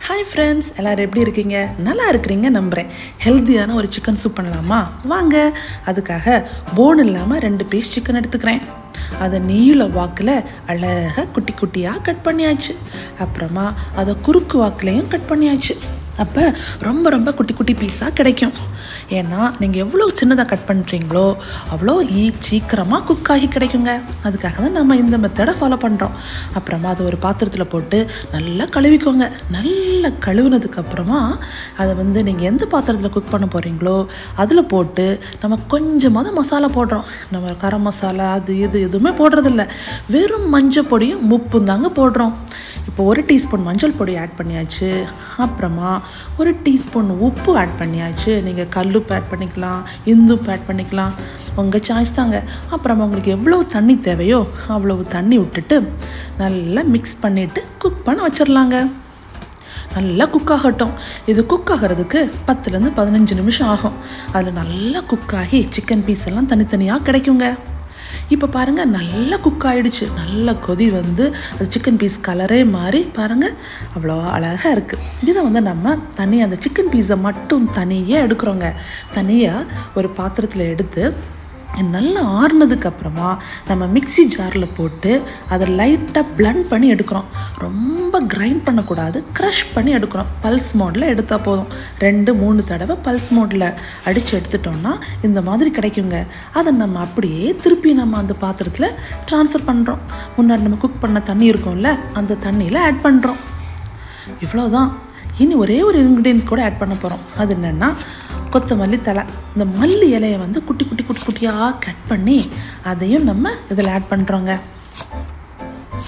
Hi friends, எல்லோரும் எப்படி இருக்கீங்க? நல்லா இருக்கிறீங்க நம்புகிறேன். ஹெல்த்தியான ஒரு சிக்கன் சூப் பண்ணலாமா? வாங்க. அதுக்காக போன் இல்லாமல் 2 பீஸ் சிக்கன் எடுத்துக்கிறேன். அதை நீல வாக்கில் அழகாக குட்டி குட்டியாக கட் பண்ணியாச்சு. அப்புறமா அதை குறுக்கு வாக்குலையும் கட் பண்ணியாச்சு. அப்போ ரொம்ப ரொம்ப குட்டி குட்டி பீஸாக கிடைக்கும். ஏன்னா நீங்கள் எவ்வளோ சின்னதாக கட் பண்ணுறீங்களோ அவ்வளோ சீக்கிரமாக குக் ஆகி கிடைக்குங்க. அதுக்காக தான் நம்ம இந்த மெத்தடை ஃபாலோ பண்ணுறோம். அப்புறமா அதை ஒரு பாத்திரத்தில் போட்டு நல்லா கழுவிக்கோங்க. நல்லா கழுவுனதுக்கப்புறமா அதை நீங்கள் எந்த பாத்திரத்தில் குக் பண்ண போகிறீங்களோ அதில் போட்டு நம்ம கொஞ்சமாக தான் மசாலா போடுறோம். நம்ம கரம் மசாலா அது இது எதுவுமே போடுறதில்ல. வெறும் மஞ்சள் பொடியும் உப்பும் தாங்க போடுறோம். இப்போ 1 டீஸ்பூன் மஞ்சள் பொடி ஆட் பண்ணியாச்சு. அப்புறமா 1 டீஸ்பூன் உப்பு ஆட் பண்ணியாச்சு. நீங்கள் கல்லுப்பு ஆட் பண்ணிக்கலாம், இந்துப்பு ஆட் பண்ணிக்கலாம், உங்கள் சாய்ஸ் தாங்க. அப்புறமா உங்களுக்கு எவ்வளோ தண்ணி தேவையோ அவ்வளவு தண்ணி விட்டுட்டு நல்லா மிக்ஸ் பண்ணிவிட்டு குக் பண்ண வச்சிடலாங்க. நல்லா குக் ஆகட்டும். இது குக் ஆகிறதுக்கு 10லேருந்து 15 நிமிஷம் ஆகும். அதில் நல்லா குக் ஆகி சிக்கன் பீஸ் எல்லாம் தனித்தனியாக கிடைக்குங்க. இப்போ பாருங்கள், நல்லா குக் ஆகிடுச்சு. நல்லா கொதி அது சிக்கன் பீஸ் கலரே மாறி பாருங்கள், அவ்வளோ அழகாக இருக்குது. இதை நம்ம தனியாக அந்த சிக்கன் பீஸை மட்டும் தனியாக எடுக்கிறோங்க. தனியாக ஒரு பாத்திரத்தில் எடுத்து நல்லா ஆறுனதுக்கப்புறமா நம்ம மிக்ஸி ஜாரில் போட்டு அதை லைட்டாக பிளண்ட் பண்ணி எடுக்கிறோம். ரொம்ப கிரைண்ட் பண்ணக்கூடாது, க்ரஷ் பண்ணி எடுக்கிறோம். பல்ஸ் மோடில் எடுத்தால் போதும். 2-3 தடவை பல்ஸ் மோடில் அடித்து எடுத்துட்டோம்னா இந்த மாதிரி கிடைக்குங்க. அதை நம்ம அப்படியே திருப்பி நம்ம அந்த பாத்திரத்தில் ட்ரான்ஸ்ஃபர் பண்ணுறோம். முன்னாடி நம்ம குக் பண்ண தண்ணி இருக்கும்ல, அந்த தண்ணியில் ஆட் பண்ணுறோம். இவ்வளோதான். இனி ஒரே ஒரு இன்க்ரீடியன்ஸ் கூட ஆட் பண்ண போகிறோம். அது என்னென்னா கொத்தமல்லி தழை. இந்த மல்லி இலையை குட்டி குட்டி குட்டி குட்டியாக கட் பண்ணி அதையும் நம்ம இதில் ஆட் பண்ணுறோங்க.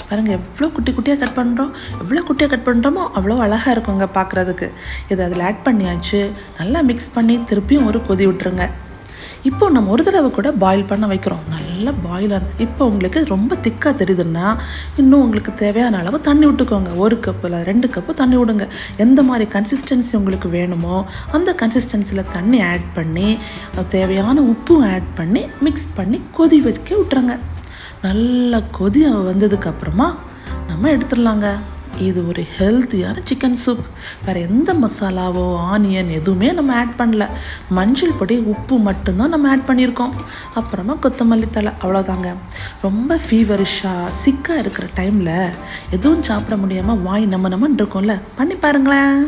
பாருங்கள், எவ்வளோ குட்டி குட்டியாக கட் பண்ணுறோம். எவ்வளோ குட்டியாக கட் பண்ணுறோமோ அவ்வளோ அழகாக இருக்குங்க பார்க்குறதுக்கு. இதை அதில் ஆட் பண்ணியாச்சு. நல்லா மிக்ஸ் பண்ணி திருப்பியும் ஒரு கொதி விட்டுருங்க. இப்போ நம்ம ஒரு தடவை கூட பாயில் பண்ண வைக்கிறோம். நல்லா பாயில் இப்போ உங்களுக்கு ரொம்ப திக்காக தெரியுதுன்னா இன்னும் உங்களுக்கு தேவையான அளவு தண்ணி விட்டுக்கோங்க. 1 கப்பு இல்லை 2 கப்பு தண்ணி விடுங்க. எந்த மாதிரி கன்சிஸ்டன்சி உங்களுக்கு வேணுமோ அந்த கன்சிஸ்டன்சியில் தண்ணி ஆட் பண்ணி தேவையான உப்பும் ஆட் பண்ணி மிக்ஸ் பண்ணி கொதி வைக்க விட்டுருங்க. நல்லா கொதி வந்ததுக்கப்புறமா நம்ம எடுத்துடலாங்க. இது ஒரு ஹெல்த்தியான சிக்கன் சூப். வேறு எந்த மசாலாவோ ஆனியன் எதுவுமே நம்ம ஆட் பண்ணல. மஞ்சள் பொடி உப்பு மட்டும்தான் நம்ம ஆட் பண்ணியிருக்கோம். அப்புறமா கொத்தமல்லி தழை, அவ்வளோதாங்க. ரொம்ப ஃபீவரிஷாக சிக்காக இருக்கிற டைமில் எதுவும் சாப்பிட முடியாமல் வாய் நம்மன்னு இருக்கோம்ல, பண்ணி பாருங்களேன்.